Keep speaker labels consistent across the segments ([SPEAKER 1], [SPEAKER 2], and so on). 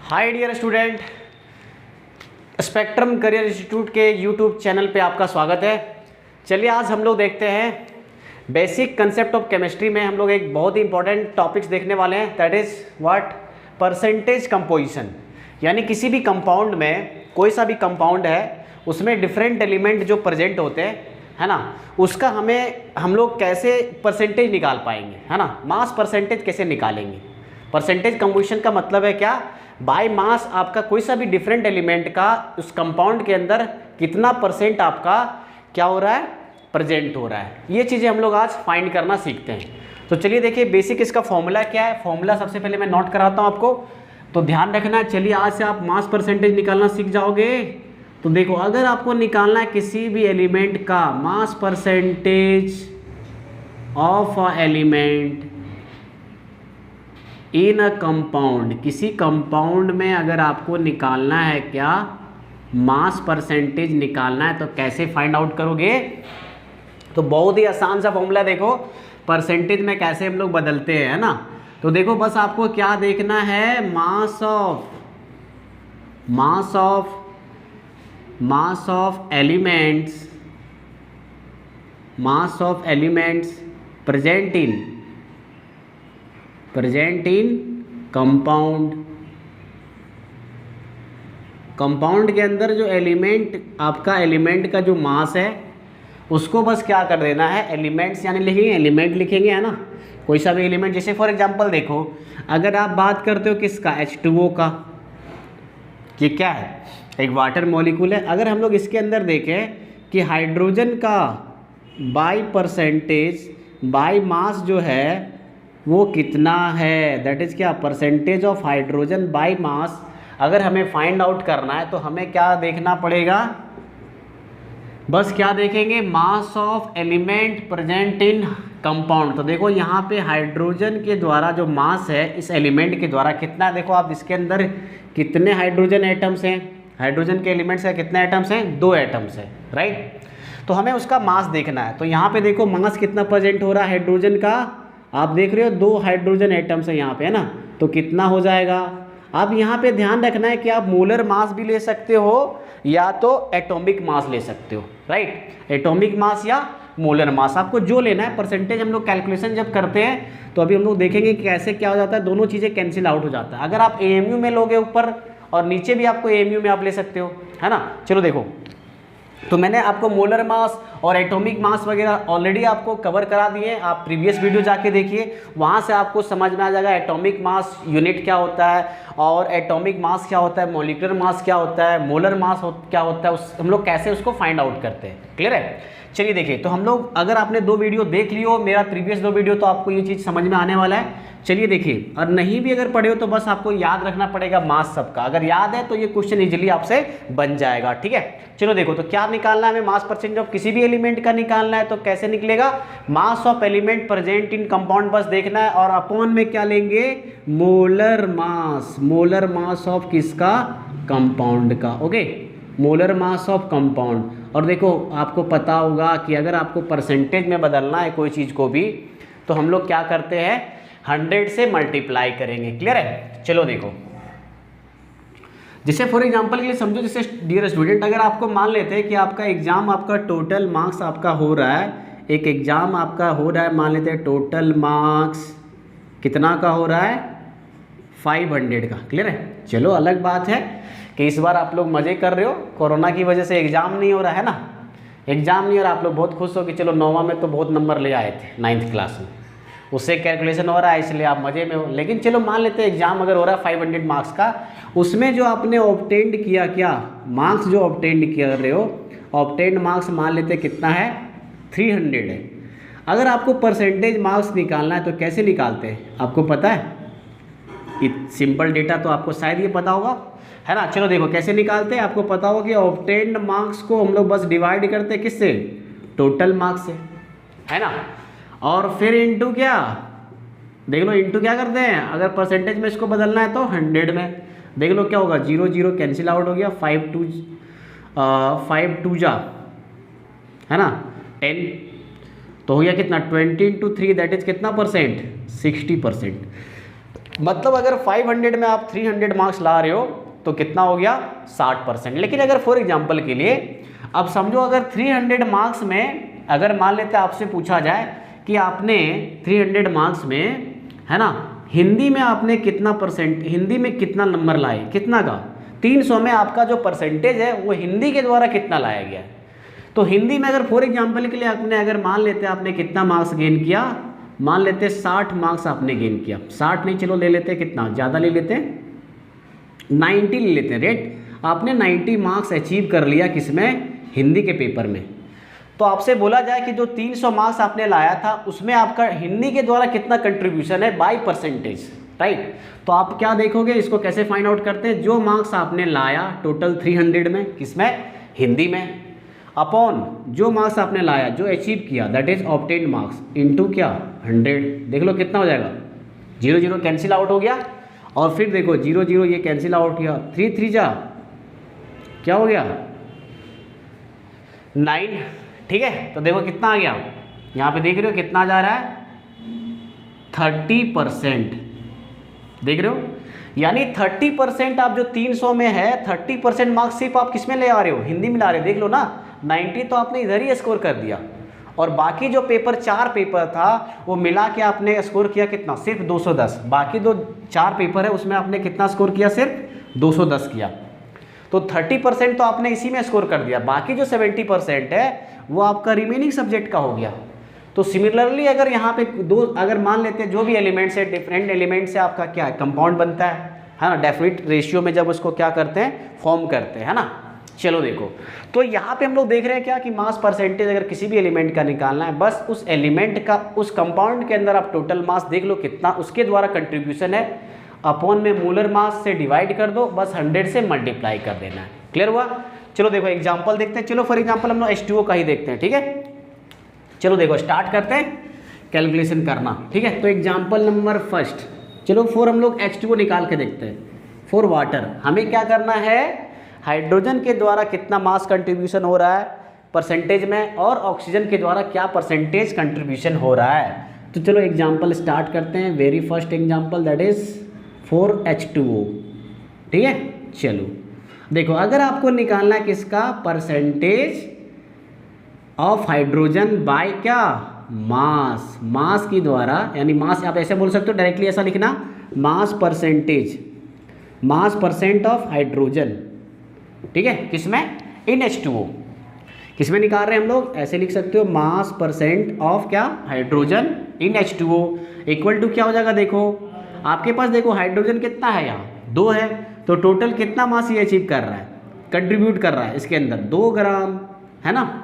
[SPEAKER 1] हाय dear student, spectrum career institute के YouTube channel पे आपका स्वागत है। चलिए आज हम लोग देखते हैं बेसिक कंसेप्ट ऑफ केमिस्ट्री में हम लोग एक बहुत ही इंपॉर्टेंट टॉपिक्स देखने वाले हैं, that is what percentage composition. यानी किसी भी कंपाउंड में, कोई सा भी कंपाउंड है उसमें डिफरेंट एलिमेंट जो प्रेजेंट होते हैं, है ना, उसका हम लोग कैसे परसेंटेज निकाल पाएंगे, है ना, मास परसेंटेज कैसे निकालेंगे। परसेंटेज कंपोजिशन का मतलब है क्या, बाय मास आपका कोई सा भी डिफरेंट एलिमेंट का उस कंपाउंड के अंदर कितना परसेंट आपका क्या हो रहा है, प्रेजेंट हो रहा है। ये चीज़ें हम लोग आज फाइंड करना सीखते हैं। तो चलिए देखिए बेसिक इसका फॉर्मूला क्या है। फॉर्मूला सबसे पहले मैं नोट कराता हूँ आपको, तो ध्यान रखना। चलिए आज से आप मास परसेंटेज निकालना सीख जाओगे। तो देखो, अगर आपको निकालना है किसी भी एलिमेंट का मास percentage of a element in a compound, किसी कंपाउंड में अगर आपको निकालना है क्या मास परसेंटेज निकालना है, तो कैसे फाइंड आउट करोगे। तो बहुत ही आसान सा फॉर्मूला, देखो परसेंटेज में कैसे हम लोग बदलते हैं, है ना। तो देखो बस आपको क्या देखना है, mass of elements present in compound के अंदर जो एलिमेंट का जो मास है उसको बस क्या कर देना है, एलिमेंट्स यानी लिखेंगे, एलिमेंट लिखेंगे, है ना, कोई सा भी एलिमेंट। जैसे फॉर एग्जांपल देखो, अगर आप बात करते हो किसका, H2O का, ये क्या है, एक वाटर मॉलिक्यूल है। अगर हम लोग इसके अंदर देखें कि हाइड्रोजन का बाय मास जो है वो कितना है, दैट इज़ क्या, percentage of hydrogen by mass. अगर हमें फाइंड आउट करना है तो हमें क्या देखना पड़ेगा, बस क्या देखेंगे, mass of element present in compound. तो देखो यहाँ पे हाइड्रोजन के द्वारा जो मास है इस एलिमेंट के द्वारा कितना, देखो आप इसके अंदर कितने हाइड्रोजन एटम्स हैं, हाइड्रोजन के एलिमेंट्स का कितने एटम्स हैं, 2 एटम्स हैं, राइट। तो हमें उसका मास देखना है। तो यहाँ पे देखो मास कितना प्रेजेंट हो रहा है हाइड्रोजन का, आप देख रहे हो 2 हाइड्रोजन एटम्स है यहाँ पे, है ना। तो कितना हो जाएगा। अब यहाँ पे ध्यान रखना है कि आप मोलर मास भी ले सकते हो या तो एटॉमिक मास ले सकते हो, राइट। एटॉमिक मास या मोलर मास, आपको जो लेना है। परसेंटेज हम लोग कैलकुलेशन जब करते हैं तो अभी हम लोग देखेंगे कि कैसे क्या हो जाता है, दोनों चीज़ें कैंसिल आउट हो जाता है। अगर आप AMU में लोगे ऊपर और नीचे भी आपको AMU में आप ले सकते हो, है ना। चलो देखो, तो मैंने आपको मोलर मास और एटॉमिक मास वगैरह ऑलरेडी आपको कवर करा दिए। आप प्रीवियस वीडियो जाके देखिए, वहाँ से आपको समझ में आ जाएगा एटॉमिक मास यूनिट क्या होता है और एटॉमिक मास क्या होता है, मॉलिक्यूलर मास क्या होता है, मोलर मास क्या होता है, हम लोग कैसे उसको फाइंड आउट करते हैं। क्लियर है। चलिए देखिए, तो हम लोग, अगर आपने 2 वीडियो देख लियो, मेरा प्रीवियस 2 वीडियो, तो आपको ये चीज़ समझ में आने वाला है। चलिए देखिए, और नहीं भी अगर पढ़े हो तो बस आपको याद रखना पड़ेगा मास सबका। अगर याद है तो ये क्वेश्चन इजीली आपसे बन जाएगा, ठीक है। चलो देखो, तो क्या निकालना है हमें, मास परसेंटेज ऑफ किसी भी एलिमेंट का निकालना है। तो कैसे निकलेगा, mass of element present in compound बस देखना है, और अपॉन में क्या लेंगे, मोलर मास ऑफ किसका, कंपाउंड का, okay, molar mass of compound. और देखो आपको पता होगा कि अगर आपको परसेंटेज में बदलना है कोई चीज़ को भी, तो हम लोग क्या करते हैं, 100 से मल्टीप्लाई करेंगे। क्लियर है। चलो देखो, जैसे फॉर एग्जांपल के लिए समझो, जैसे डियर स्टूडेंट, अगर आपको मान लेते हैं कि आपका एग्जाम, आपका टोटल मार्क्स आपका हो रहा है, एक एग्जाम आपका हो रहा है, मान लेते हैं टोटल मार्क्स कितना का हो रहा है, 500 का। क्लियर है। चलो अलग बात है कि इस बार आप लोग मज़े कर रहे हो, कोरोना की वजह से एग्ज़ाम नहीं हो रहा है ना, एग्ज़ाम नहीं हो रहा, आप लोग बहुत खुश हो कि चलो 9वां में तो बहुत नंबर ले आए थे 9th क्लास में, उससे कैलकुलेशन हो रहा है इसलिए आप मज़े में हो। लेकिन चलो मान लेते हैं एग्जाम अगर हो रहा है 500 मार्क्स का, उसमें जो आपने ऑब्टेंड किया, क्या मार्क्स जो ऑब्टेंड कर रहे हो, ऑब्टेंड मार्क्स मान लेते हैं कितना है, 300 है। अगर आपको परसेंटेज मार्क्स निकालना है तो कैसे निकालते हैं, आपको पता है, सिंपल डेटा तो आपको शायद ये पता होगा, है ना। चलो देखो कैसे निकालते हैं, आपको पता होगा कि ऑब्टेन्ड मार्क्स को हम लोग बस डिवाइड करते हैं किससे, टोटल मार्क्स से, है ना। और फिर इंटू क्या, देख लो इंटू क्या करते हैं, अगर परसेंटेज में इसको बदलना है तो 100 में, देख लो क्या होगा, 0 0 कैंसिल आउट हो गया, 5 2 जा, है ना, 10, तो हो गया कितना, 20 × 3 दैट इज कितना परसेंट, 60%। मतलब अगर 500 में आप 300 मार्क्स ला रहे हो तो कितना हो गया 60%। लेकिन अगर फॉर एग्जांपल के लिए अब समझो अगर 300 मार्क्स में अगर मान लेते आपसे पूछा जाए कि आपने 300 मार्क्स में है ना हिंदी में आपने कितना परसेंट, हिंदी में कितना नंबर लाए, कितना का 300 में आपका जो परसेंटेज है वो हिंदी के द्वारा कितना लाया गया है। तो हिंदी में अगर फॉर एग्जांपल के लिए आपने अगर मान लेते आपने कितना मार्क्स गेन किया, मान लेते 60 मार्क्स आपने गेन किया, 60 नहीं चलो ले लेते कितना ज़्यादा ले लेते 90 ले लेते हैं रेट। आपने 90 मार्क्स अचीव कर लिया किसमें, हिंदी के पेपर में। तो आपसे बोला जाए कि जो 300 मार्क्स आपने लाया था उसमें आपका हिंदी के द्वारा कितना कंट्रीब्यूशन है बाय परसेंटेज, राइट। तो आप क्या देखोगे, इसको कैसे फाइंड आउट करते हैं, जो मार्क्स आपने लाया टोटल 300 में किसमें, हिंदी में, अपॉन जो मार्क्स आपने लाया जो अचीव किया that is obtained marks into क्या 100। देख लो कितना हो जाएगा, 0 0 कैंसिल आउट हो गया और फिर देखो 0 0 ये कैंसिल आउट किया, 3 3 जा क्या हो गया 9, ठीक है। तो देखो कितना आ गया, यहाँ पे देख रहे हो कितना जा रहा है 30%, देख रहे हो, यानी 30% आप जो 300 में है 30% मार्क्स सिर्फ आप किस में ले आ रहे हो, हिंदी में ला रहे हो। देख लो ना 90 तो आपने इधर ही स्कोर कर दिया और बाकी जो पेपर 4 पेपर था वो मिला के आपने स्कोर किया कितना, सिर्फ 210। बाकी जो 4 पेपर है उसमें आपने कितना स्कोर किया, सिर्फ 210 किया। तो 30% तो आपने इसी में स्कोर कर दिया, बाकी जो 70% है वो आपका रिमेनिंग सब्जेक्ट का हो गया। तो सिमिलरली अगर यहाँ पे दो अगर मान लेते हैं जो भी एलिमेंट्स है डिफरेंट एलिमेंट से आपका क्या है कंपाउंड बनता है ना, डेफिनेट रेशियो में जब उसको क्या करते हैं फॉर्म करते हैं, है ना। चलो देखो, तो यहाँ पे हम लोग देख रहे हैं क्या कि मास परसेंटेज अगर किसी भी एलिमेंट का निकालना है, बस उस एलिमेंट का उस कंपाउंड के अंदर आप टोटल मास देख लो कितना उसके द्वारा कंट्रीब्यूशन है, अपॉन में मोलर मास से डिवाइड कर दो, बस 100 से मल्टीप्लाई कर देना है। क्लियर हुआ। चलो देखो एग्जाम्पल देखते हैं। चलो फॉर एग्जाम्पल हम लोग H2O का ही देखते हैं, ठीक है। चलो देखो स्टार्ट करते हैं कैलकुलेशन करना, ठीक है। तो एग्जाम्पल नंबर फर्स्ट, चलो फॉर हम लोग H2O निकाल के देखते हैं। फॉर वाटर हमें क्या करना है, हाइड्रोजन के द्वारा कितना मास कंट्रीब्यूशन हो रहा है परसेंटेज में, और ऑक्सीजन के द्वारा क्या परसेंटेज कंट्रीब्यूशन हो रहा है। तो चलो एग्जाम्पल स्टार्ट करते हैं। Very first example that is for H2O, ठीक है। चलो देखो अगर आपको निकालना है किसका, परसेंटेज ऑफ हाइड्रोजन बाय क्या, मास, मास की द्वारा, यानी मास आप ऐसे बोल सकते हो डायरेक्टली ऐसा लिखना, mass percentage, mass percent of hydrogen, ठीक है, किसमें, इन H2O। किसमें निकाल रहे हैं हम लोग, ऐसे लिख सकते हो मास परसेंट ऑफ क्या, hydrogen in H2O equal to क्या हो जाएगा, देखो आपके पास देखो हाइड्रोजन कितना है, यहाँ 2 है, तो टोटल कितना मास ये अचीव कर रहा है, कंट्रीब्यूट कर रहा है इसके अंदर 2 ग्राम, है ना।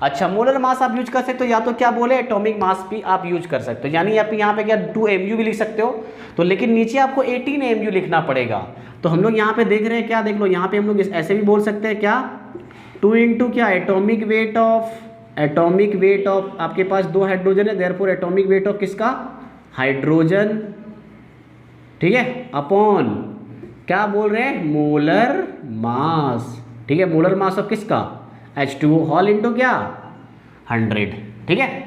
[SPEAKER 1] अच्छा मोलर मास आप यूज कर सकते हो, या तो क्या बोले एटॉमिक मास भी आप यूज कर सकते हो, यानी आप यहाँ पे क्या 2 mu भी लिख सकते हो, तो लेकिन नीचे आपको 18 mu लिखना पड़ेगा। तो हम लोग यहाँ पे देख रहे हैं क्या, देख लो यहाँ पे हम लोग ऐसे भी बोल सकते हैं क्या, 2 इंटू क्या एटॉमिक वेट ऑफ आपके पास 2 हाइड्रोजन है, देयरफॉर एटॉमिक वेट ऑफ किसका, हाइड्रोजन, ठीक है, अपॉन क्या बोल रहे हैं, मोलर मास, ठीक है, मोलर मास ऑफ किसका, H2O होल इंटू क्या 100, ठीक है।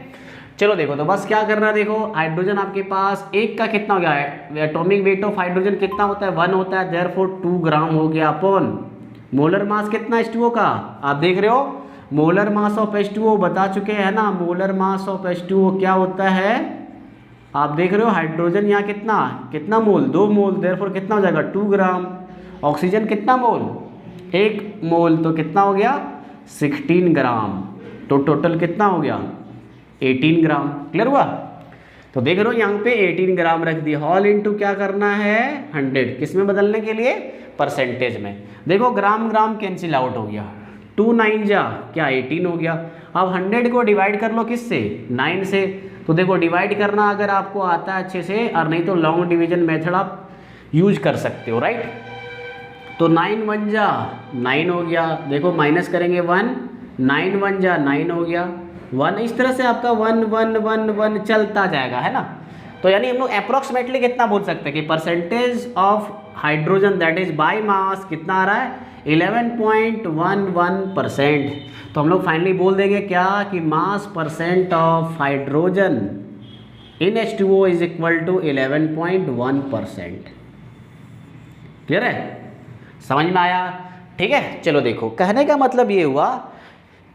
[SPEAKER 1] चलो देखो तो बस क्या करना है, देखो हाइड्रोजन आपके पास एक का कितना हो गया है, एटॉमिक वेट ऑफ हाइड्रोजन कितना होता है 1 होता है, देयरफॉर 2 ग्राम हो गया, अपॉन मोलर मास कितना H2O का, आप देख रहे हो मोलर मास ऑफ H2O बता चुके हैं ना, मोलर मास ऑफ H2O क्या होता है, आप देख रहे हो हाइड्रोजन यहाँ कितना मोल, 2 मोल, देयरफॉर कितना हो जाएगा 2 ग्राम, ऑक्सीजन कितना मोल 1 मोल, तो कितना हो गया 16 ग्राम, तो टोटल कितना हो गया 18 ग्राम। क्लियर हुआ। तो देख रहे हो यहाँ पे 18 ग्राम रख दिया, हॉल इनटू क्या करना है 100, किस में बदलने के लिए, परसेंटेज में। देखो ग्राम ग्राम कैंसिल आउट हो गया, 2 9 जा क्या 18 हो गया। अब 100 को डिवाइड कर लो किससे, 9 से। तो देखो डिवाइड करना अगर आपको आता है अच्छे से, और नहीं तो लॉन्ग डिवीजन मेथड आप यूज कर सकते हो, राइट। तो 9 1 जा 9 हो गया, देखो माइनस करेंगे 1, 9 1 जा 9 हो गया 1, इस तरह से आपका 1 1 1 1 चलता जाएगा, है ना। तो यानी हम लोग अप्रोक्सीमेटली कितना बोल सकते हैं कि percentage of hydrogen that is by mass कितना आ रहा है 11.11%। तो हम लोग फाइनली बोल देंगे क्या कि mass percent of hydrogen in H2O is equal to 11.1%। Clear है, समझ में आया? ठीक है, चलो देखो, कहने का मतलब ये हुआ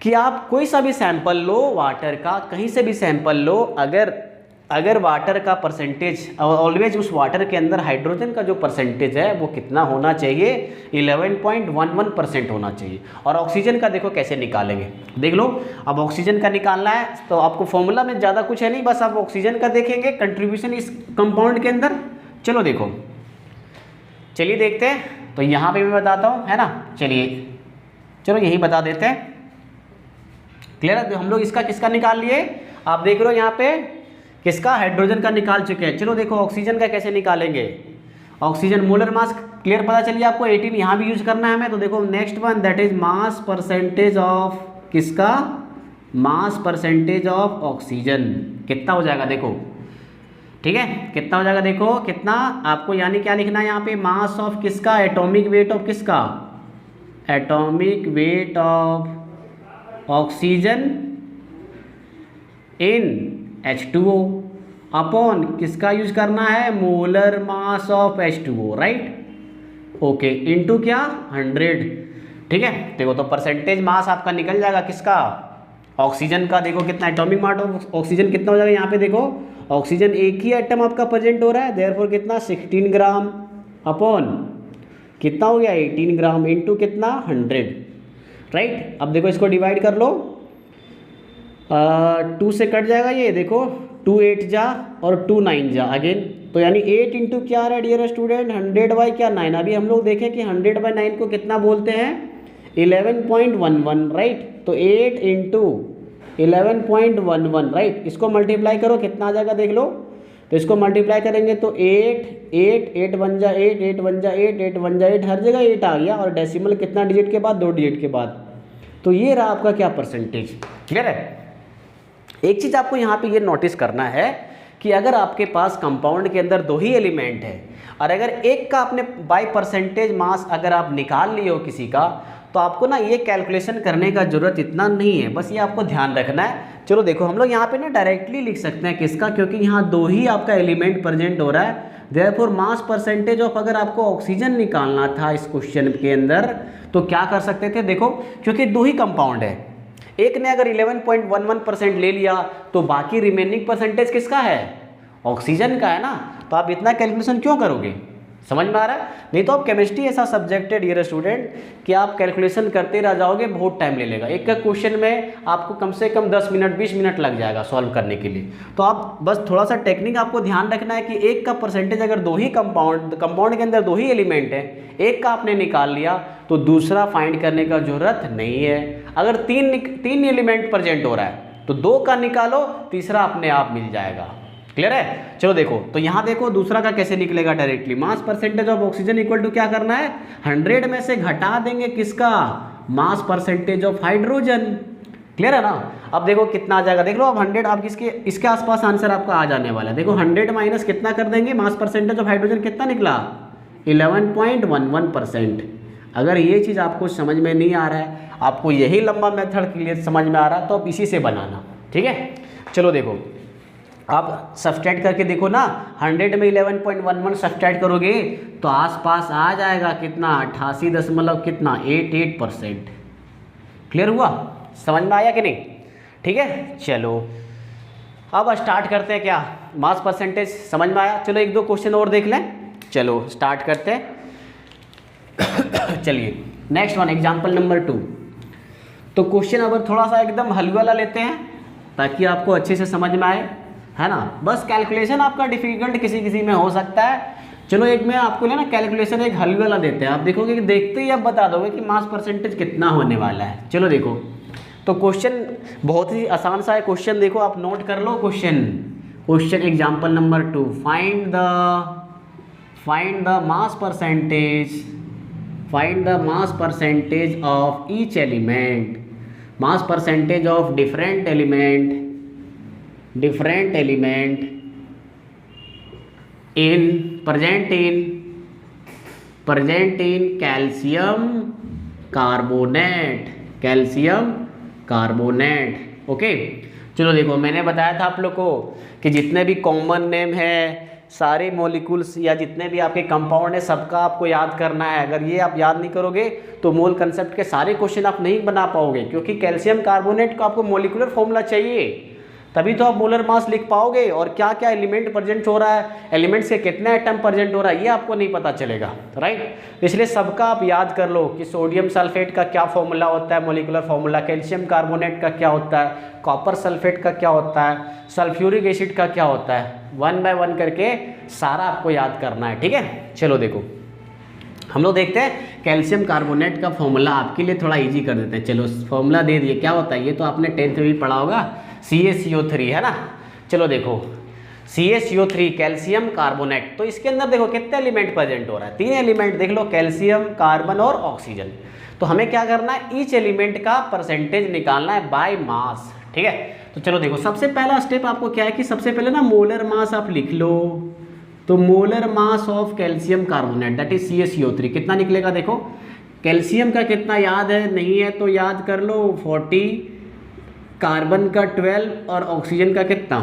[SPEAKER 1] कि आप कोई सा भी सैंपल लो वाटर का, कहीं से भी सैंपल लो, अगर वाटर का परसेंटेज, ऑलवेज उस वाटर के अंदर हाइड्रोजन का जो परसेंटेज है वो कितना होना चाहिए, 11.11% होना चाहिए। और ऑक्सीजन का देखो कैसे निकालेंगे, देख लो। अब ऑक्सीजन का निकालना है तो आपको फॉर्मूला में ज़्यादा कुछ है नहीं, बस आप ऑक्सीजन का देखेंगे कंट्रीब्यूशन इस कंपाउंड के अंदर। चलो देखो, चलिए देखते हैं। तो यहाँ पे मैं बताता हूँ, है ना, चलिए चलो यही बता देते हैं। क्लियर है? तो हम लोग इसका किसका निकाल लिए, आप देख रहे हो यहाँ पे किसका, हाइड्रोजन का निकाल चुके हैं। चलो देखो ऑक्सीजन का कैसे निकालेंगे। ऑक्सीजन मोलर मास क्लियर पता चलिए आपको, 18 यहाँ भी यूज करना है हमें। तो देखो next one, that is mass percentage of किसका, मास परसेंटेज ऑफ ऑक्सीजन। कितना हो जाएगा देखो, ठीक है, कितना हो जाएगा देखो, कितना आपको यानी क्या लिखना है यहाँ पे, मास ऑफ किसका, एटॉमिक वेट ऑफ किसका, atomic weight of oxygen in H2O upon किसका यूज करना है, molar mass of H2O, right, okay, into क्या, 100। ठीक है, देखो तो परसेंटेज मास आपका निकल जाएगा किसका, ऑक्सीजन का। देखो कितना एटॉमिक मास ऑफ ऑक्सीजन कितना हो जाएगा, यहाँ पे देखो ऑक्सीजन एक ही एटम आपका प्रेजेंट हो रहा है, देयरफॉर कितना 16 ग्राम अपॉन कितना हो गया 18 ग्राम इनटू कितना 100, राइट। अब देखो इसको डिवाइड कर लो, 2 से कट जाएगा ये, देखो 2 8 जा और 2 9 जा अगेन, तो यानी 8 इंटू क्या आ रहा है डियर स्टूडेंट, 100 बाई क्या 9। अभी हम लोग देखें कि 100 बाई 9 को कितना बोलते हैं, 11.11, राइट। तो 8 इंटू 11.11, राइट। इसको मल्टीप्लाई करो कितना आ जाएगा देख लो, तो इसको मल्टीप्लाई करेंगे तो 8 8 8 1 जा 8 8 1 जा 8 8 1 जा 8, हर जगह 8 आ गया, और डेसिमल कितना डिजिट के बाद, 2 डिजिट के बाद। तो ये रहा आपका क्या परसेंटेज। क्लियर है? एक चीज़ आपको यहाँ पे ये नोटिस करना है कि अगर आपके पास कंपाउंड के अंदर 2 ही एलिमेंट है, और अगर एक का आपने बाय परसेंटेज मास अगर आप निकाल लिए हो किसी का, तो आपको ना ये कैलकुलेशन करने का ज़रूरत इतना नहीं है, बस ये आपको ध्यान रखना है। चलो देखो हम लोग यहाँ पे ना डायरेक्टली लिख सकते हैं किसका, क्योंकि यहाँ 2 ही आपका एलिमेंट प्रेजेंट हो रहा है। देयरफॉर मास परसेंटेज ऑफ, अगर आपको ऑक्सीजन निकालना था इस क्वेश्चन के अंदर, तो क्या कर सकते थे, देखो क्योंकि 2 ही कंपाउंड है, एक ने अगर 11.11% ले लिया तो बाकी रिमेनिंग परसेंटेज किसका है, ऑक्सीजन का है ना। तो आप इतना कैलकुलेशन क्यों करोगे, समझ में आ रहा है? नहीं तो आप केमिस्ट्री ऐसा सब्जेक्ट है डियर स्टूडेंट कि आप कैलकुलेशन करते रह जाओगे, बहुत टाइम ले लेगा। एक क्वेश्चन में आपको कम से कम 10 मिनट 20 मिनट लग जाएगा सॉल्व करने के लिए। तो आप बस थोड़ा सा टेक्निक आपको ध्यान रखना है कि एक का परसेंटेज अगर 2 ही कंपाउंड के अंदर 2 ही एलिमेंट है, एक का आपने निकाल लिया तो दूसरा फाइंड करने का जरूरत नहीं है। अगर तीन एलिमेंट प्रेजेंट हो रहा है तो 2 का निकालो, तीसरा अपने आप मिल जाएगा। क्लियर है? चलो देखो, तो यहाँ देखो दूसरा का कैसे निकलेगा directly, mass percentage of oxygen equal to क्या करना है, 100 में से घटा देंगे किसका, mass percentage of hydrogen. Clear है ना? अब देखो कितना आ जाएगा, देख लो अब 100, आप इसके आसपास आंसर आपका आ जाने वाला है। देखो 100 माइनस कितना कर देंगे, मास परसेंटेज ऑफ हाइड्रोजन कितना निकला, 11.11%। अगर ये चीज़ आपको समझ में नहीं आ रहा है, आपको यही लंबा मेथड क्लियर समझ में आ रहा है, तो आप इसी से बनाना। ठीक है, चलो देखो आप सब्सट्रैक्ट करके देखो ना, 100 में 11.11 सब्सट्रैक्ट करोगे तो आसपास आ जाएगा कितना, 88.88%। क्लियर हुआ, समझ में आया कि नहीं? ठीक है, चलो अब स्टार्ट करते हैं। क्या मास परसेंटेज समझ में आया? चलो 1-2 क्वेश्चन और देख लें, चलो स्टार्ट करते हैं। चलिए नेक्स्ट वन, एग्जाम्पल नंबर 2। तो क्वेश्चन अब थोड़ा सा एकदम हल्का वाला लेते हैं ताकि आपको अच्छे से समझ में आए, है ना। बस कैलकुलेशन आपका डिफिकल्ट किसी में हो सकता है। चलो एक मैं आपको ना कैलकुलेशन एक हल्का वाला देते हैं, आप देखोगे कि देखते ही आप बता दोगे कि मास परसेंटेज कितना होने वाला है। चलो देखो, तो क्वेश्चन बहुत ही आसान सा है क्वेश्चन, देखो आप नोट कर लो question example number 2, find the mass percentage of each element, mass percentage of different element present in calcium carbonate। Okay, चलो देखो, मैंने बताया था आप लोग को कि जितने भी कॉमन नेम है, सारे मॉलिक्यूल्स या जितने भी आपके कंपाउंड है, सबका आपको याद करना है। अगर ये आप याद नहीं करोगे तो मोल कंसेप्ट के सारे क्वेश्चन आप नहीं बना पाओगे, क्योंकि कैल्शियम कार्बोनेट को आपको मॉलिक्यूलर फॉर्मूला चाहिए, तभी तो आप मोलर मास लिख पाओगे। और क्या क्या एलिमेंट प्रेजेंट हो रहा है, एलिमेंट्स के कितने एटम प्रेजेंट हो रहा है, ये आपको नहीं पता चलेगा, राइट। इसलिए सबका आप याद कर लो कि सोडियम सल्फेट का क्या फॉर्मूला होता है, मॉलिक्यूलर फॉर्मूला, कैल्शियम कार्बोनेट का क्या होता है, कॉपर सल्फेट का क्या होता है, सल्फ्यूरिक एसिड का क्या होता है, 1 बाय 1 करके सारा आपको याद करना है, ठीक है। चलो देखो, हम लोग देखते हैं कैल्शियम कार्बोनेट का फॉर्मूला, आपके लिए थोड़ा इजी कर देते हैं। चलो फॉर्मूला दे दिए, क्या होता है ये तो आपने 10th में भी पढ़ा होगा, CaCO3 है ना। चलो देखो, CaCO3 कैल्शियम कार्बोनेट, तो इसके अंदर देखो कितने एलिमेंट प्रेजेंट हो रहा है, 3 एलिमेंट देख लो, कैल्शियम, कार्बन और ऑक्सीजन। तो हमें क्या करना है, ईच एलिमेंट का परसेंटेज निकालना है बाय मास, ठीक है। तो चलो देखो, सबसे पहला स्टेप आपको क्या है कि सबसे पहले ना मोलर मास आप लिख लो। तो molar mass of calcium carbonate that is CaCO3 कितना निकलेगा, देखो कैल्शियम का कितना याद है, नहीं है तो याद कर लो 40, कार्बन का 12 और ऑक्सीजन का कितना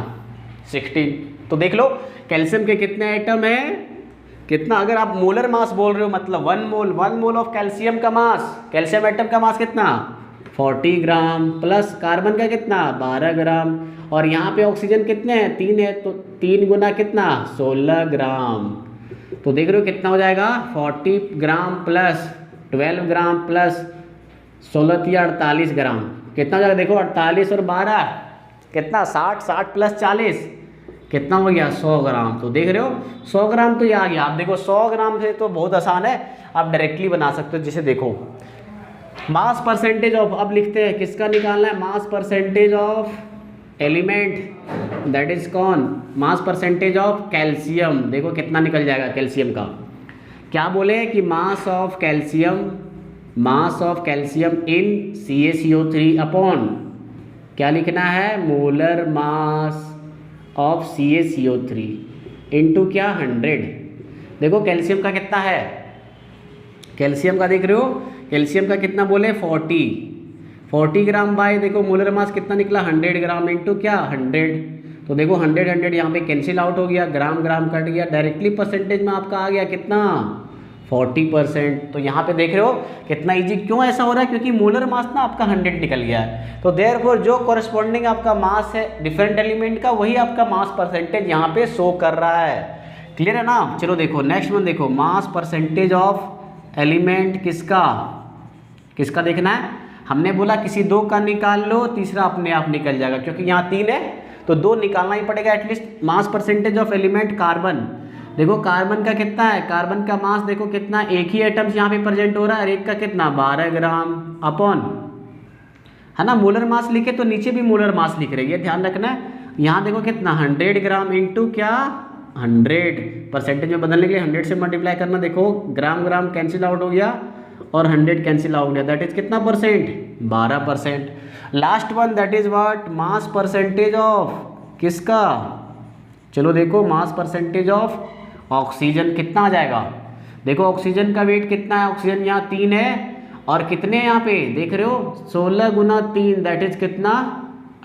[SPEAKER 1] 16। तो देख लो कैल्शियम के कितने आइटम है, कितना, अगर आप मोलर मास बोल रहे हो मतलब 1 मोल ऑफ कैल्शियम का मास, कैल्शियम आइटम का मास कितना 40 ग्राम, प्लस कार्बन का कितना 12 ग्राम, और यहाँ पे ऑक्सीजन कितने हैं 3 है, तो 3 गुना कितना 16 ग्राम। तो देख रहे हो कितना हो जाएगा 40 ग्राम प्लस 12 ग्राम प्लस 16 या 48 ग्राम, कितना हो जाएगा देखो 48 और 12 कितना 60, 60 प्लस 40 कितना हो गया 100 ग्राम। तो देख रहे हो 100 ग्राम तो ये आ गया। आप देखो 100 ग्राम से तो बहुत आसान है, आप डायरेक्टली बना सकते हो। जैसे देखो मास परसेंटेज ऑफ, अब लिखते हैं किसका निकालना है, मास percentage of element that is कौन, मास परसेंटेज ऑफ कैल्शियम। देखो कितना निकल जाएगा कैल्शियम का, क्या बोले कि mass of calcium, mass of calcium in CaCO3 upon क्या लिखना है, molar mass of CaCO3 into क्या 100। देखो कैल्शियम का कितना है, कैल्शियम का देख रहे हो, कैल्शियम का कितना बोले 40 ग्राम बाय देखो मोलर मास कितना निकला 100 ग्राम इंटू क्या 100। तो देखो 100 यहाँ पे कैंसिल आउट हो गया, ग्राम ग्राम कट गया, डायरेक्टली परसेंटेज में आपका आ गया कितना 40%। तो यहाँ पे देख रहे हो कितना इजी, क्यों ऐसा हो रहा है, क्योंकि मोलर मास ना आपका 100 निकल गया है। तो देयरफॉर जो कॉरेस्पॉन्डिंग आपका मास है डिफरेंट एलिमेंट का, वही आपका मास परसेंटेज यहाँ पे शो कर रहा है। क्लियर है ना। चलो देखो नेक्स्ट वन देखो, मास परसेंटेज ऑफ एलिमेंट किसका, किसका देखना है, हमने बोला किसी 2 का निकाल लो, तीसरा अपने आप निकल जाएगा, क्योंकि यहाँ 3 है तो 2 निकालना ही पड़ेगा at least. Mass percentage of element carbon, देखो कार्बन का कितना है, कार्बन का मास देखो कितना, एक ही एटम्स यहाँ पे प्रेजेंट हो रहा है, और एक का कितना 12 ग्राम अपॉन, है ना, मोलर मास लिखे तो नीचे भी मोलर मास लिख रही है, ध्यान रखना है। यहाँ देखो कितना 100 ग्राम इंटू क्या 100, परसेंटेज में बदलने के लिए 100 से मल्टीप्लाई करना, देखो ग्राम ग्राम कैंसिल आउट हो गया और 100 कैंसिल आउट हो गया, दैट इज कितना percent 12%। Last one that is what, mass percentage of किसका, चलो देखो मास परसेंटेज ऑफ ऑक्सीजन कितना आ जाएगा, देखो ऑक्सीजन का वेट कितना है, ऑक्सीजन यहाँ 3 है और कितने यहाँ पे देख रहे हो 16 गुना 3 दैट इज कितना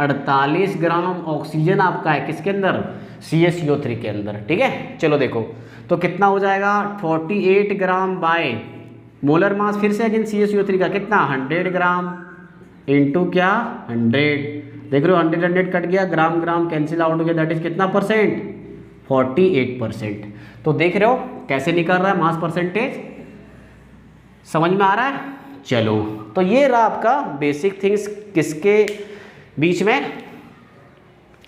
[SPEAKER 1] 48 ग्राम ऑक्सीजन आपका है किसके अंदर, CaCO3 के अंदर, ठीक है। चलो देखो तो कितना हो जाएगा 48 ग्राम बाय मोलर मास, फिर से अगेन CaCO3 का कितना 100 ग्राम इंटू क्या 100, देख रहे हो 100 कट गया, ग्राम ग्राम कैंसिल आउट हो गया, दैट इज कितना परसेंट 48%। तो देख रहे हो कैसे निकल रहा है मास परसेंटेज, समझ में आ रहा है। चलो तो ये रहा आपका बेसिक थिंग्स, किसके बीच में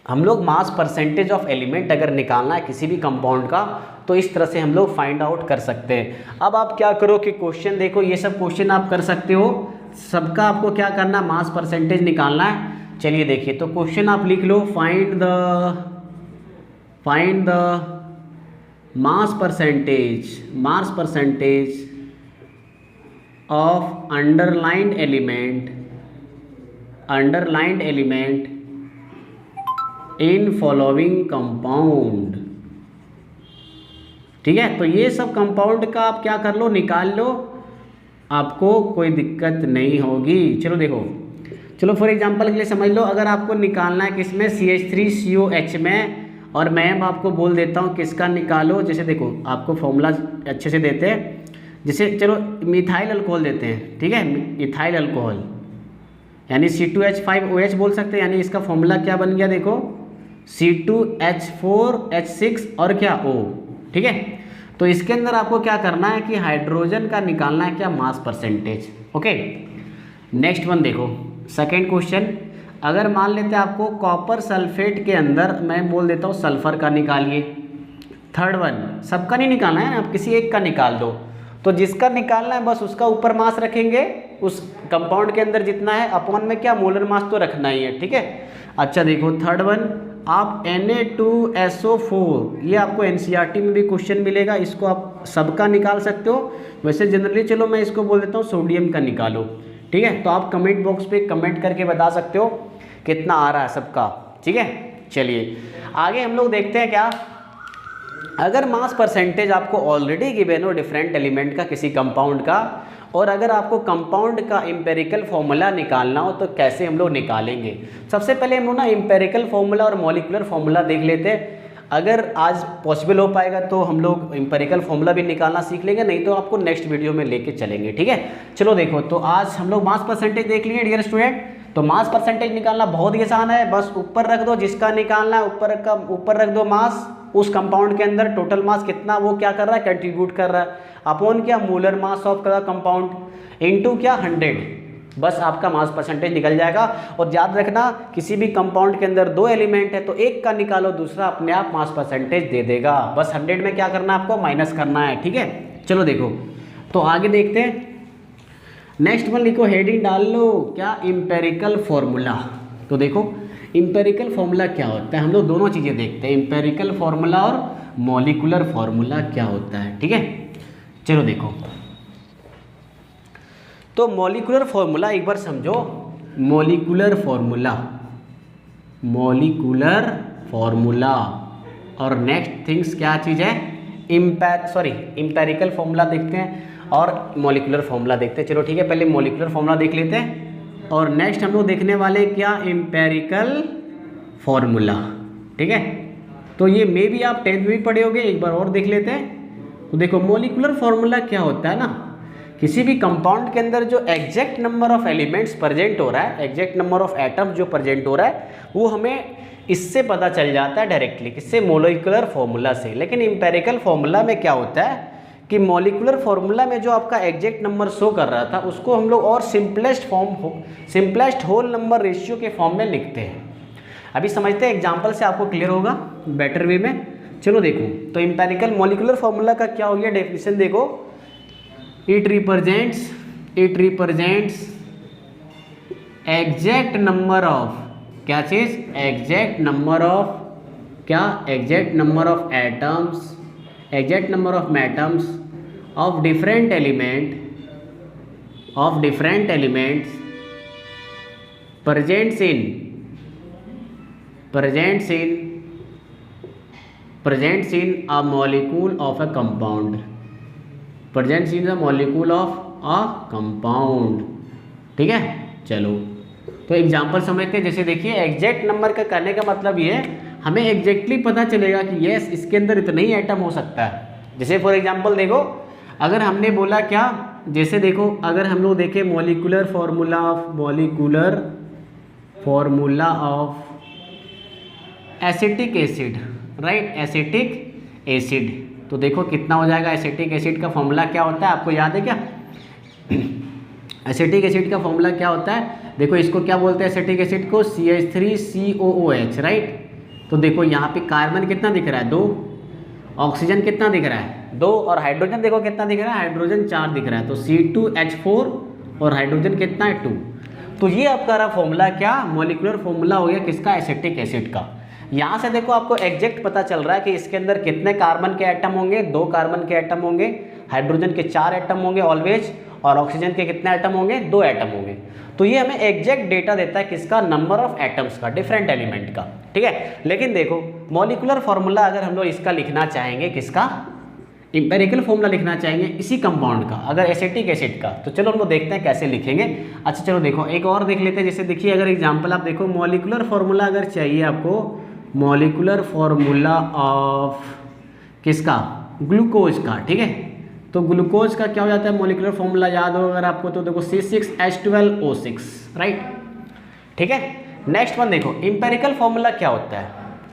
[SPEAKER 1] हम लोग मास परसेंटेज ऑफ एलिमेंट अगर निकालना है किसी भी कंपाउंड का तो इस तरह से हम लोग फाइंड आउट कर सकते हैं। अब आप क्या करो कि क्वेश्चन देखो, ये सब क्वेश्चन आप कर सकते हो, सबका आपको क्या करना है मास परसेंटेज निकालना है। चलिए देखिए तो क्वेश्चन आप लिख लो, find the mass percentage of underlined element in following compound, ठीक है। तो ये सब कंपाउंड का आप क्या कर लो निकाल लो, आपको कोई दिक्कत नहीं होगी। चलो देखो चलो फॉर एग्जांपल के लिए समझ लो, अगर आपको निकालना है किसमें, CH3COH में, और मैं अब आपको बोल देता हूँ किसका निकालो। जैसे देखो आपको फॉर्मूला अच्छे से देते हैं, जैसे चलो मिथाइल अल्कोहल देते हैं, ठीक है, मिथाइल अल्कोहल यानी C2H5OH बोल सकते हैं, यानी इसका फॉर्मूला क्या बन गया देखो, C2H4H6 और क्या O, ठीक है। तो इसके अंदर आपको क्या करना है कि हाइड्रोजन का निकालना है क्या, mass percentage. Okay, next one देखो, सेकेंड क्वेश्चन, अगर मान लेते हैं आपको कॉपर सल्फेट के अंदर, मैं बोल देता हूँ सल्फर का निकालिए। थर्ड वन, सबका नहीं निकालना है ना, आप किसी एक का निकाल दो, तो जिसका निकालना है बस उसका ऊपर मास रखेंगे, उस कंपाउंड के अंदर जितना है, अपॉन में क्या मोलर मास तो रखना ही है, ठीक है। अच्छा देखो थर्ड वन, आप Na2SO4, ये आपको NCERT में भी क्वेश्चन मिलेगा, इसको आप सबका निकाल सकते हो। वैसे जनरली चलो मैं इसको बोल देता हूँ सोडियम का निकालो, ठीक है। तो आप कमेंट बॉक्स पे कमेंट करके बता सकते हो कितना आ रहा है सबका, ठीक है। चलिए आगे हम लोग देखते हैं क्या, अगर मास परसेंटेज आपको ऑलरेडी गिवन हो डिफरेंट एलिमेंट का किसी कंपाउंड का, और अगर आपको कंपाउंड का एम्पेरिकल फॉर्मूला निकालना हो तो कैसे हम लोग निकालेंगे। सबसे पहले हम लोग ना एम्पेरिकल फॉर्मूला और मॉलिक्यूलर फॉर्मूला देख लेते हैं। अगर आज पॉसिबल हो पाएगा तो हम लोग एम्पेरिकल फॉर्मूला भी निकालना सीख लेंगे, नहीं तो आपको नेक्स्ट वीडियो में लेके चलेंगे, ठीक है। चलो देखो, तो आज हम लोग मास परसेंटेज देख लिए डियर स्टूडेंट। तो मास परसेंटेज निकालना बहुत ही आसान है, बस ऊपर रख दो जिसका निकालना है, ऊपर रख दो मास, उस कंपाउंड के अंदर टोटल मास कितना वो क्या कर रहा है, कंट्रीब्यूट कर रहा है, अपॉन क्या molar mass of compound into क्या 100, बस आपका मास परसेंटेज निकल जाएगा। और याद रखना किसी भी कंपाउंड के अंदर दो एलिमेंट है तो एक का निकालो, दूसरा अपने आप मास परसेंटेज दे देगा, बस 100 में क्या करना है आपको, माइनस करना है, ठीक है। चलो देखो, तो आगे देखते हैं, नेक्स्ट वन लिखो, हेडिंग डाल लो क्या, एम्पेरिकल फॉर्मूला। तो देखो एम्पेरिकल फॉर्मूला क्या होता है, हम लोग दोनों चीज़ें देखते हैं, एम्पेरिकल फॉर्मूला और मॉलिक्यूलर फॉर्मूला क्या होता है, ठीक है। चलो देखो, तो मॉलिक्यूलर फॉर्मूला एक बार समझो, मॉलिक्यूलर फॉर्मूला और नेक्स्ट थिंग्स क्या चीज़ है, एम्पेरिकल फॉर्मूला देखते हैं और मॉलिक्यूलर फॉर्मूला देखते हैं। चलो ठीक है, पहले मॉलिक्यूलर फॉर्मूला देख लेते हैं और नेक्स्ट हम लोग देखने वाले क्या, एम्पेरिकल फॉर्मूला, ठीक है। तो ये मे भी आप 10th में पढ़े होगे, एक बार और देख लेते हैं। तो देखो मॉलिक्यूलर फॉर्मूला क्या होता है ना, किसी भी कंपाउंड के अंदर जो exact number of elements present हो रहा है, एग्जैक्ट नंबर ऑफ एटम्स जो प्रेजेंट हो रहा है, वो हमें इससे पता चल जाता है डायरेक्टली, किससे, मॉलिक्यूलर फॉर्मूला से। लेकिन एम्पेरिकल फॉर्मूला में क्या होता है कि मॉलिक्यूलर फॉर्मूला में जो आपका एग्जैक्ट नंबर शो कर रहा था उसको हम लोग और सिंपलेस्ट होल नंबर रेशियो के फॉर्म में लिखते हैं। अभी समझते हैं, एग्जांपल से आपको क्लियर होगा बेटर वे में। चलो देखो, तो एम्पेरिकल मॉलिक्यूलर फॉर्मूला का क्या हो गया डेफिनेशन, देखो, it represents exact number of, क्या चीज, एग्जैक्ट नंबर ऑफ क्या, exact number of atoms, exact number of atoms of different elements presents in a molecule of a compound, presents in the molecule of a compound, ठीक है। चलो तो example समझते हैं, जैसे देखिए एग्जैक्ट नंबर का करने का मतलब ये है, हमें एग्जैक्टली पता चलेगा कि यस इसके अंदर इतना ही एटम हो सकता है। जैसे फॉर एग्जांपल देखो, अगर हमने बोला क्या, जैसे देखो अगर हम लोग देखें molecular formula of acetic acid, right, acetic acid, तो देखो कितना हो जाएगा, एसिटिक एसिड का फॉर्मूला क्या होता है, आपको याद है क्या, एसिटिक एसिड का फॉर्मूला क्या होता है, देखो इसको क्या बोलते हैं, एसिटिक एसिड को CH3COOH, राइट। तो देखो यहाँ पे कार्बन कितना दिख रहा है, 2, ऑक्सीजन कितना दिख रहा है, 2, और हाइड्रोजन देखो कितना दिख रहा है, हाइड्रोजन 4 दिख रहा है, तो C2H4 और हाइड्रोजन कितना है, 2। तो ये आपका रहा फॉर्मूला क्या, मॉलिक्यूलर फॉर्मूला हो गया किसका, एसिटिक एसिड का। यहाँ से देखो आपको एग्जैक्ट पता चल रहा है कि इसके अंदर कितने कार्बन के एटम होंगे, 2 कार्बन के एटम होंगे, हाइड्रोजन के 4 एटम होंगे ऑलवेज, और ऑक्सीजन के कितने एटम होंगे, 2 एटम होंगे। तो ये हमें एग्जैक्ट डेटा देता है किसका, नंबर ऑफ एटम्स का, डिफरेंट एलिमेंट का, ठीक है। लेकिन देखो मॉलिक्यूलर फॉर्मूला अगर हम लोग इसका लिखना चाहेंगे, किसका, इंपेरिकल फॉर्मूला लिखना चाहेंगे इसी कंपाउंड का, अगर एसिटिक एसिड का, तो चलो उनको देखते हैं कैसे लिखेंगे। अच्छा चलो देखो एक और देख लेते हैं। जैसे देखिए अगर एग्जांपल आप देखो, मॉलिक्यूलर फार्मूला अगर चाहिए आपको, मॉलिक्यूलर फार्मूला ऑफ किसका, ग्लूकोज का, ठीक है। तो ग्लूकोज का क्या हो जाता है मॉलिक्यूलर फार्मूला, याद हो अगर आपको तो देखो C6H12O6, राइट, ठीक है। नेक्स्ट वन देखो, इंपेरिकल फार्मूला क्या होता है,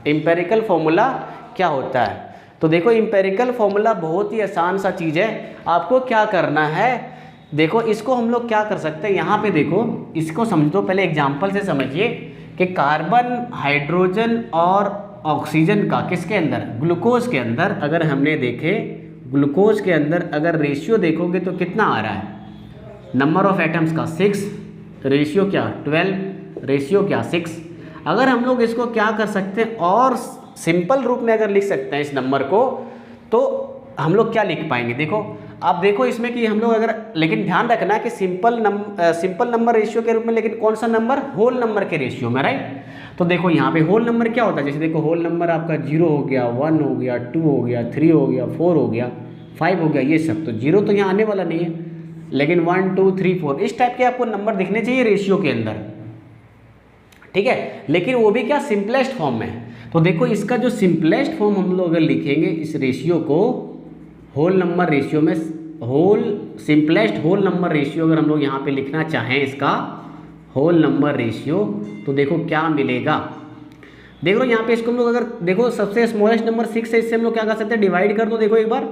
[SPEAKER 1] इंपेरिकल फार्मूला क्या होता है। तो देखो इंपेरिकल फार्मूला बहुत ही आसान सा चीज़ है। आपको क्या करना है, देखो इसको हम लोग क्या कर सकते हैं, यहाँ पे देखो इसको समझ दो, पहले एग्जांपल से समझिए कि कार्बन, हाइड्रोजन और ऑक्सीजन का किसके अंदर, ग्लूकोज के अंदर, अगर हमने देखे ग्लूकोज के अंदर अगर रेशियो देखोगे तो कितना आ रहा है, नंबर ऑफ एटम्स का 6, रेशियो क्या 12, रेशियो क्या 6। अगर हम लोग इसको क्या कर सकते हैं और सिंपल रूप में अगर लिख सकते हैं इस नंबर को, तो हम लोग क्या लिख पाएंगे, देखो आप देखो इसमें कि हम लोग अगर, लेकिन ध्यान रखना कि सिंपल नंबर रेशियो के रूप में, लेकिन कौन सा नंबर, होल नंबर के रेशियो में, राइट। तो देखो यहाँ पे होल नंबर क्या होता है, जैसे देखो होल नंबर आपका 0 हो गया, 1 हो गया, 2 हो गया, 3 हो गया, 4 हो गया, 5 हो गया, ये सब। तो 0 तो यहाँ आने वाला नहीं है, लेकिन 1 2 3 4 इस टाइप के आपको नंबर दिखने चाहिए रेशियो के अंदर, ठीक है। लेकिन वो भी क्या, सिंपलेस्ट फॉर्म में। तो देखो इसका जो सिंपलेस्ट फॉर्म हम लोग अगर लिखेंगे इस रेशियो को होल नंबर रेशियो में, सिंपलेस्ट होल नंबर रेशियो अगर हम लोग यहाँ पे लिखना चाहें इसका होल नंबर रेशियो, तो देखो क्या मिलेगा। देख लो यहाँ पे इसको हम लोग अगर देखो सबसे स्मॉलेस्ट नंबर 6 है, इससे हम लोग क्या कर सकते हैं, डिवाइड कर दो। देखो एक बार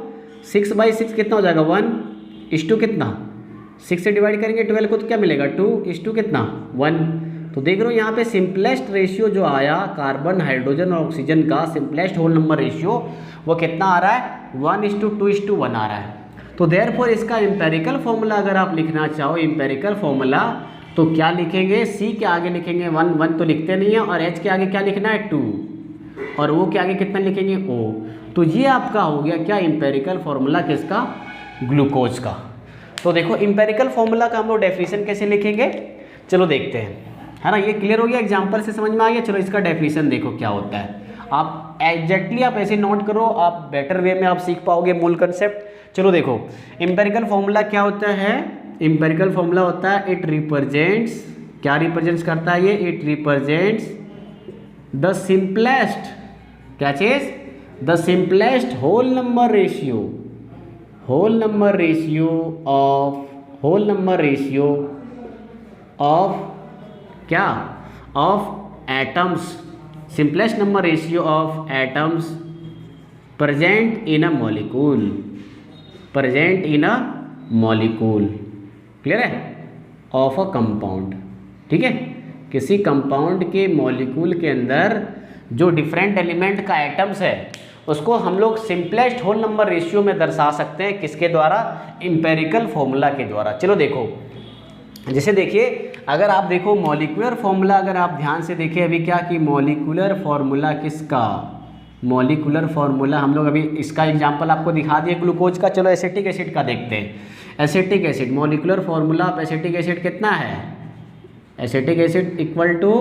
[SPEAKER 1] 6/6 कितना हो जाएगा, 1:2 कितना, 6 से डिवाइड करेंगे 12 को तो क्या मिलेगा, 2:2 कितना 1। तो देख रहे हो यहाँ पे सिंपलेस्ट रेशियो जो आया कार्बन, हाइड्रोजन और ऑक्सीजन का सिंपलेस्ट होल नंबर रेशियो वो कितना आ रहा है, 1:2:1 आ रहा है। तो देयरफॉर इसका इंपेरिकल फॉर्मूला अगर आप लिखना चाहो, इंपेरिकल फॉर्मूला, तो क्या लिखेंगे, C के आगे लिखेंगे 1 तो लिखते नहीं है, और H के आगे क्या लिखना है 2, और O के आगे कितना लिखेंगे O। तो ये आपका हो गया क्या, इंपेरिकल फॉर्मूला किसका, ग्लूकोज का। तो देखो इंपेरिकल फॉर्मूला का हम लोग डेफिनेशन कैसे लिखेंगे, चलो देखते हैं, है ना। ये क्लियर हो गया, एग्जाम्पल से समझ में आ गया। चलो इसका डेफिनेशन देखो क्या होता है, आप एग्जैक्टली आप ऐसे नोट करो, आप बेटर वे में आप सीख पाओगे मूल कंसेप्ट। चलो देखो इंपेरिकल फॉर्मूला क्या होता है, इंपेरिकल फॉर्मूला होता है इट रिप्रेजेंट्स, क्या रिप्रेजेंट्स करता है ये, इट रिप्रेजेंट्स द सिंपलेस्ट, क्या चीज, the simplest whole number ratio, whole number ratio of, whole number ratio of क्या, of atoms, simplest number ratio of atoms present in a molecule, present in a molecule, clear है, of a compound, ठीक है। किसी compound के molecule के अंदर जो different element का एटम्स है उसको हम लोग सिंपलेस्ट होल नंबर रेशियो में दर्शा सकते हैं, किसके द्वारा, इंपेरिकल फॉर्मूला के द्वारा। चलो देखो जैसे देखिए अगर आप देखो मॉलिक्यूलर फॉर्मूला, अगर आप ध्यान से देखिए अभी क्या कि मॉलिक्यूलर फॉर्मूला किसका, मॉलिक्यूलर फॉर्मूला हम लोग अभी इसका एग्जांपल आपको दिखा दिए ग्लूकोज का। चलो एसिटिक एसिड का देखते हैं, acetic acid, molecular formula of acetic acid कितना है, acetic acid equal to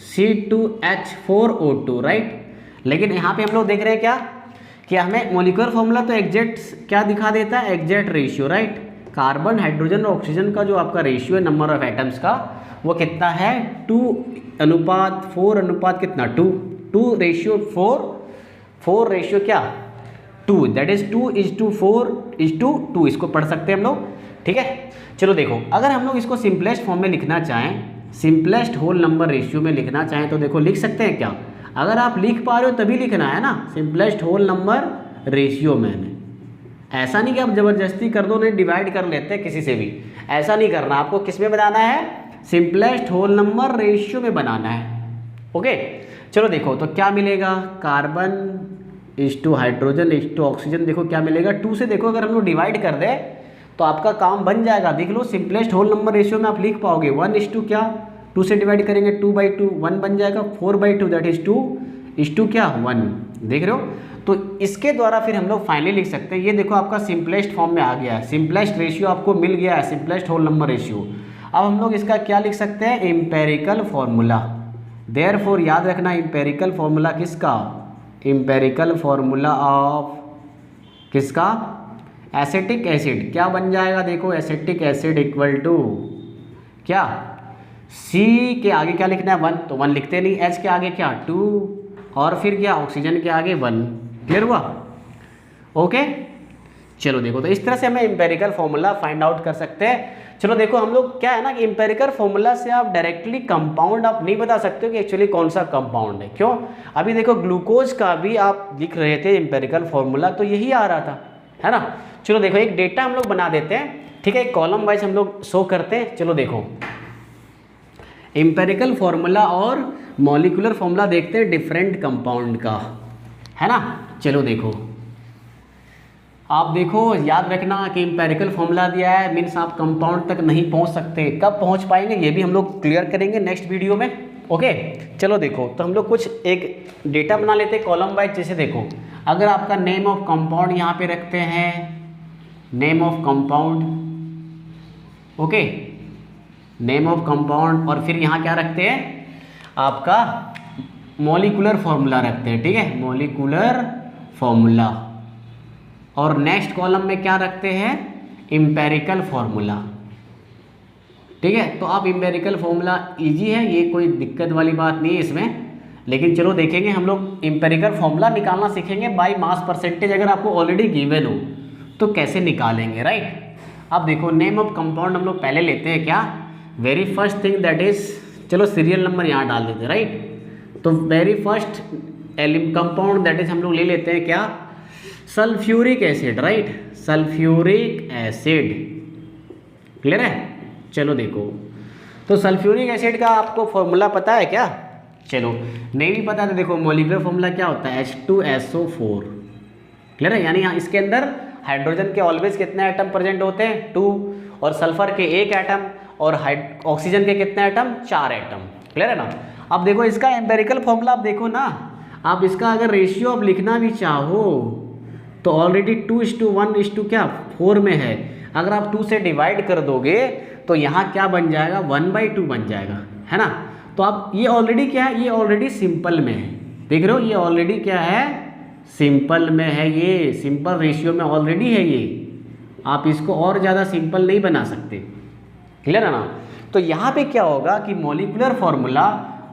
[SPEAKER 1] C2H4O2, right. लेकिन यहाँ पे हम लोग देख रहे हैं क्या कि हमें मॉलिक्यूलर फॉर्मूला तो एग्जैक्ट क्या दिखा देता है, exact ratio, right. Carbon, hydrogen और ऑक्सीजन का जो आपका रेशियो है नंबर ऑफ एटम्स का वो कितना है, 2:4 कितना 2 रेशियो 4 रेशियो क्या 2, दैट इज 2:4:2, इसको पढ़ सकते हैं हम लोग, ठीक है। चलो देखो अगर हम लोग इसको सिंपलेस्ट फॉर्म में लिखना चाहें, सिंपलेस्ट होल नंबर रेशियो में लिखना चाहें तो देखो लिख सकते हैं क्या, अगर आप लिख पा रहे हो तभी लिखना है ना, सिंपलेस्ट होल नंबर रेशियो में। ऐसा नहीं कि आप ज़बरदस्ती कर दो, नहीं डिवाइड कर लेते हैं किसी से भी, ऐसा नहीं करना, आपको किस में बनाना है, सिंपलेस्ट होल नंबर रेशियो में बनाना है, ओके। चलो देखो तो क्या मिलेगा, कार्बन हाइड्रोजन ऑक्सीजन, देखो क्या मिलेगा 2 से, देखो अगर हम लोग डिवाइड कर दें तो आपका काम बन जाएगा। देख लो सिंपलेस्ट होल नंबर रेशियो में आप लिख पाओगे 1:2 क्या, 2 से डिवाइड करेंगे 2/2, 1 बन जाएगा, 4/2 दैट इज 2:2 क्या 1, देख रहे हो। तो इसके द्वारा फिर हम लोग फाइनली लिख सकते हैं, ये देखो आपका सिंपलेस्ट फॉर्म में आ गया है, सिंपलेस्ट रेशियो आपको मिल गया है, सिंपलेस्ट होल नंबर रेशियो। अब हम लोग इसका क्या लिख सकते हैं, एम्पेरिकल फॉर्मूला। देयरफॉर याद रखना एम्पेरिकल फॉर्मूला किसका, एम्पेरिकल फॉर्मूला ऑफ किसका, एसिटिक एसिड क्या बन जाएगा, देखो एसिटिक एसिड इक्वल टू क्या, सी के आगे क्या लिखना है 1, तो 1 लिखते नहीं, एच के आगे क्या 2, और फिर क्या ऑक्सीजन के आगे 1। क्लियर हुआ, ओके। चलो देखो, तो इस तरह से हमें एम्पेरिकल फॉर्मूला फाइंड आउट कर सकते हैं। चलो देखो, हम लोग क्या है ना कि एम्पेरिकल फॉर्मूला से आप डायरेक्टली कंपाउंड आप नहीं बता सकते हो कि एक्चुअली कौन सा कंपाउंड है। क्यों, अभी देखो ग्लूकोज का भी आप लिख रहे थे एम्पेरिकल फॉर्मूला, तो यही आ रहा था, है ना। चलो देखो, एक डेटा हम लोग बना देते हैं, ठीक है, एक कॉलम वाइज हम लोग शो करते हैं। चलो देखो, एम्पेरिकल फॉर्मूला और मॉलिक्यूलर फॉर्मूला देखते हैं डिफरेंट कंपाउंड का, है ना। चलो देखो, आप देखो याद रखना कि एम्पेरिकल फॉर्मूला दिया है मीन्स आप कंपाउंड तक नहीं पहुंच सकते। कब पहुंच पाएंगे ये भी हम लोग क्लियर करेंगे नेक्स्ट वीडियो में, ओके। चलो देखो, तो हम लोग कुछ एक डेटा बना लेते हैं कॉलम वाइज। जैसे देखो, अगर आपका नेम ऑफ कंपाउंड यहाँ पे रखते हैं, name of compound, okay, name of compound, और फिर यहाँ क्या रखते हैं, आपका मॉलिक्यूलर फॉर्मूला रखते हैं, ठीक है, मॉलिक्यूलर फॉर्मूला। और नेक्स्ट कॉलम में क्या रखते हैं, एम्पेरिकल फॉर्मूला, ठीक है। तो आप एम्पेरिकल फॉर्मूला इजी है, ये कोई दिक्कत वाली बात नहीं है इसमें। लेकिन चलो देखेंगे, हम लोग एम्पेरिकल फॉर्मूला निकालना सीखेंगे बाय मास परसेंटेज। अगर आपको ऑलरेडी गिवन हो तो कैसे निकालेंगे, राइट। अब देखो, नेम ऑफ कंपाउंड हम लोग पहले लेते हैं क्या, very first thing that is, चलो सीरियल नंबर यहाँ डाल देते हैं, राइट। तो very first compound that is हम लोग ले लेते हैं क्या, sulphuric acid, right, sulphuric acid. Clear है। चलो देखो, तो सल्फ्यूरिक एसिड का आपको फॉर्मूला पता है क्या, चलो नहीं भी पता तो देखो, मॉलिक्यूलर फॉर्मूला क्या होता है, H2SO4। क्लियर है, यानी यहाँ इसके अंदर हाइड्रोजन के ऑलवेज कितने एटम प्रेजेंट होते हैं, 2, और सल्फर के 1 एटम, और ऑक्सीजन के कितने एटम, 4 एटम। क्लियर है ना। अब देखो इसका एम्पेरिकल फॉर्मूला आप देखो ना, आप इसका अगर रेशियो आप लिखना भी चाहो तो ऑलरेडी 2:1 क्या 4 में है। अगर आप 2 से डिवाइड कर दोगे तो यहाँ क्या बन जाएगा, 1/2 बन जाएगा, है ना। तो आप ये ऑलरेडी क्या है, ये ऑलरेडी सिंपल में है, देख रहे हो, ये ऑलरेडी क्या है, सिंपल में है, ये सिंपल रेशियो में ऑलरेडी है ये। आप इसको और ज़्यादा सिंपल नहीं बना सकते। क्लियर है ना। तो यहाँ पे क्या होगा कि मॉलिक्यूलर फॉर्मूला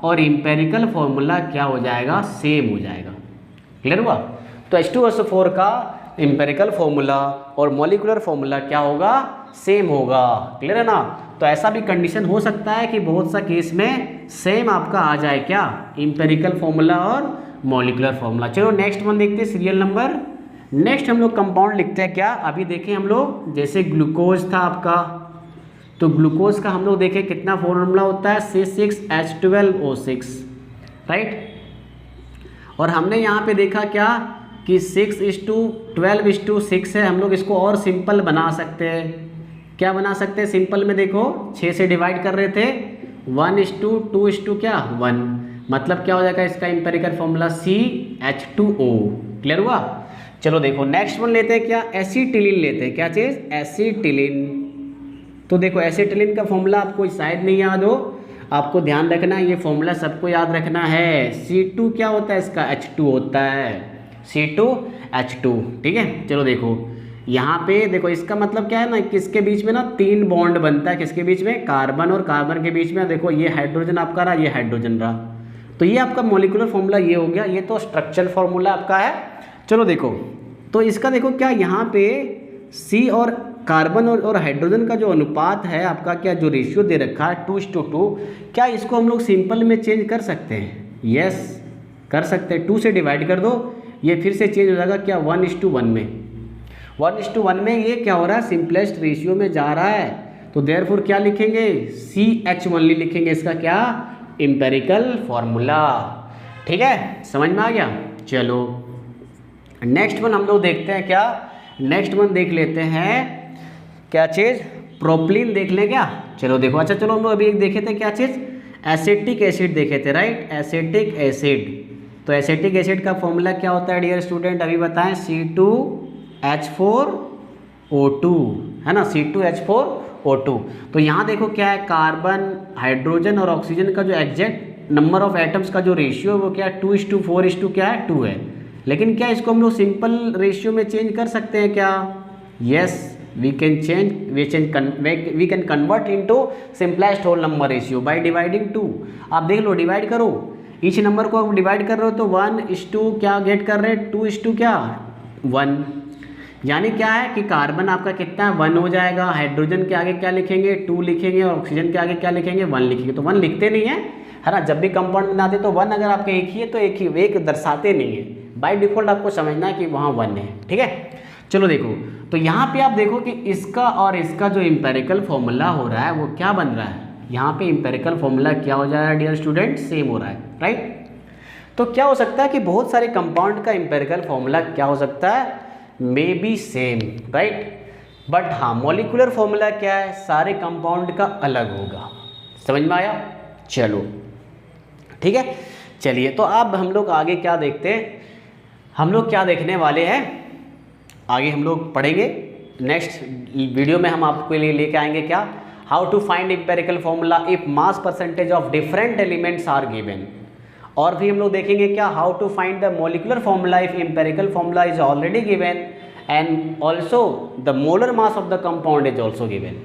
[SPEAKER 1] और एम्पेरिकल फॉर्मूला क्या हो जाएगा, सेम हो जाएगा। क्लियर हुआ। तो H2SO4 का एम्पेरिकल फॉर्मूला और मॉलिक्यूलर फॉर्मूला क्या होगा, सेम होगा। क्लियर है ना। तो ऐसा भी कंडीशन हो सकता है कि बहुत सा केस में सेम आपका आ जाए क्या, एम्पेरिकल फॉर्मूला और मॉलिक्यूलर फॉर्मूला। चलो नेक्स्ट वन देखते हैं, सीरियल नंबर। नेक्स्ट हम लोग कंपाउंड लिखते हैं क्या, अभी देखें हम लोग, जैसे ग्लूकोज था आपका, तो ग्लूकोज का हम लोग देखें कितना फॉर्मूला होता है, C6H12O6, राइट। और हमने यहाँ पे देखा क्या कि 6:12:6 है। हम लोग इसको और सिंपल बना सकते हैं, क्या बना सकते हैं सिंपल में, देखो 6 से डिवाइड कर रहे थे, 1:2 क्या 1, मतलब क्या हो जाएगा इसका एम्पेरिकल फॉर्मूला CH2O। क्लियर हुआ। चलो देखो नेक्स्ट वन लेते हैं क्या, एसिटिलीन लेते हैं, क्या चीज़, एसिटिलीन। तो देखो एसिटिलीन का फॉर्मूला आपको शायद नहीं याद हो, आपको ध्यान रखना है, ये फॉर्मूला सबको याद रखना है। C2 क्या होता है इसका, H2 होता है, C2H2, ठीक है। चलो देखो यहाँ पे देखो, इसका मतलब क्या है ना, किसके बीच में ना 3 बॉन्ड बनता है, किसके बीच में, कार्बन और कार्बन के बीच में। देखो ये हाइड्रोजन आपका रहा, ये हाइड्रोजन रहा, तो ये आपका मॉलिक्यूलर फॉर्मूला ये हो गया, ये तो स्ट्रक्चरल फॉर्मूला आपका है। चलो देखो, तो इसका देखो क्या यहाँ पे C और कार्बन और हाइड्रोजन का जो अनुपात है आपका, क्या जो रेशियो दे रखा है 2:2, क्या इसको हम लोग सिंपल में चेंज कर सकते हैं, यस कर सकते हैं। 2 से डिवाइड कर दो, ये फिर से चेंज हो जाएगा क्या 1:1 में, 1:1 में ये क्या हो रहा है, सिंपलेस्ट रेशियो में जा रहा है। तो देयरफॉर क्या लिखेंगे, CH ओनली लिखेंगे, इसका क्या एम्पेरिकल फॉर्मूला। ठीक है, समझ में आ गया। चलो नेक्स्ट वन हम लोग देखते हैं क्या, नेक्स्ट वन देख लेते हैं क्या चीज़, प्रोपलीन देख लें क्या। चलो देखो, अच्छा चलो हम लोग अभी एक देखे थे क्या चीज़, एसिटिक एसिड देखे थे, राइट, एसिटिक एसिड। तो एसिटिक एसिड का फॉर्मूला क्या होता है डियर स्टूडेंट, अभी बताएं, C2H4O2, है ना, C2H4O2। तो यहाँ देखो क्या है, कार्बन, हाइड्रोजन और ऑक्सीजन का जो एग्जैक्ट नंबर ऑफ एटम्स का जो रेशियो है वो क्या है 2:4 क्या है 2 है। लेकिन क्या इसको हम लोग सिंपल रेशियो में चेंज कर सकते हैं क्या? Yes, we can convert into simplest whole number ratio by dividing 2। आप देख लो, डिवाइड करो, ईच नंबर को आप डिवाइड कर रहे हो तो 1:2 क्या गेट कर रहे हैं, 2:1 यानी क्या है कि कार्बन आपका कितना है, 1 हो जाएगा। हाइड्रोजन के आगे क्या लिखेंगे, 2 लिखेंगे, और ऑक्सीजन के आगे क्या लिखेंगे, 1 लिखेंगे। तो 1 लिखते नहीं है ना, जब भी कंपाउंड बनाते तो 1 अगर आपके एक ही है तो एक दर्शाते नहीं है, बाय डिफॉल्ट आपको समझना है कि वहाँ 1 है। ठीक है, चलो देखो, तो यहाँ पे आप देखो कि इसका और इसका जो एम्पेरिकल फॉर्मूला हो रहा है वो क्या बन रहा है, यहाँ पे एम्पेरिकल फॉर्मूला क्या हो जा रहा है डियर स्टूडेंट, सेम हो रहा है, राइट। तो क्या हो सकता है कि बहुत सारे कंपाउंड का एम्पेरिकल फॉर्मूला क्या हो सकता है, may be same, right, but हाँ मॉलिक्यूलर फॉर्मूला क्या है, सारे कंपाउंड का अलग होगा। समझ में आया? चलो ठीक है, चलिए तो अब हम लोग आगे क्या देखते हैं, हम लोग क्या देखने वाले हैं, आगे हम लोग पढ़ेंगे। नेक्स्ट वीडियो में हम आपके लिए लेके आएंगे क्या, how to find empirical formula if mass percentage of different elements are given. और भी हम लोग देखेंगे क्या, how to find the molecular formula if empirical formula is already given and also the molar mass of the compound is also given.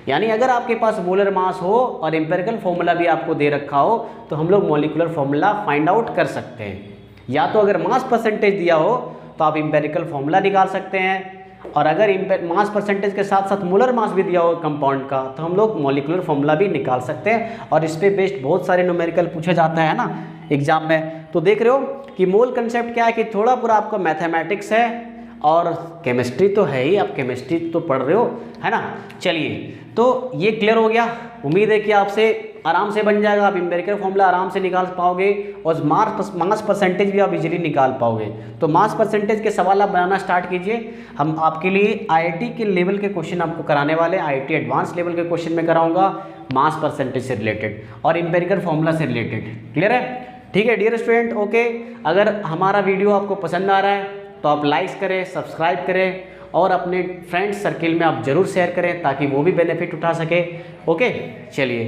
[SPEAKER 1] यानी अगर आपके पास molar mass हो और एम्पेरिकल फॉर्मूला भी आपको दे रखा हो तो हम लोग मॉलिक्यूलर फॉर्मूला फाइंड आउट कर सकते हैं। या तो अगर मास परसेंटेज दिया हो तो आप एम्पेरिकल फॉर्मूला निकाल सकते हैं, और अगर मास परसेंटेज के साथ साथ मोलर मास भी दिया हो कंपाउंड का तो हम लोग मॉलिक्यूलर फॉर्मूला भी निकाल सकते हैं। और इस पे बेस्ड बहुत सारे न्यूमेरिकल पूछा जाता है ना एग्जाम में। तो देख रहे हो कि मोल कंसेप्ट क्या है कि थोड़ा पूरा आपका मैथमेटिक्स है और केमिस्ट्री तो है ही, आप केमिस्ट्री तो पढ़ रहे हो, है ना। चलिए तो ये क्लियर हो गया, उम्मीद है कि आपसे आराम से बन जाएगा, आप एम्पेरिकल फॉर्मूला आराम से निकाल पाओगे और मास परसेंटेज भी आप इजीली निकाल पाओगे। तो मास परसेंटेज के सवाल आप बनाना स्टार्ट कीजिए, हम आपके लिए आईआईटी के लेवल के क्वेश्चन आपको कराने वाले हैं, आईआईटी एडवांस लेवल के क्वेश्चन में कराऊंगा मास परसेंटेज से रिलेटेड और एम्पेरिकल फॉर्मूला से रिलेटेड। क्लियर है? ठीक है डियर स्टूडेंट, ओके। अगर हमारा वीडियो आपको पसंद आ रहा है तो आप लाइक करें, सब्सक्राइब करें और अपने फ्रेंड्स सर्किल में आप ज़रूर शेयर करें ताकि वो भी बेनिफिट उठा सके। ओके, चलिए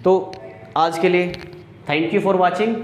[SPEAKER 1] तो आज के लिए थैंक यू फॉर वॉचिंग।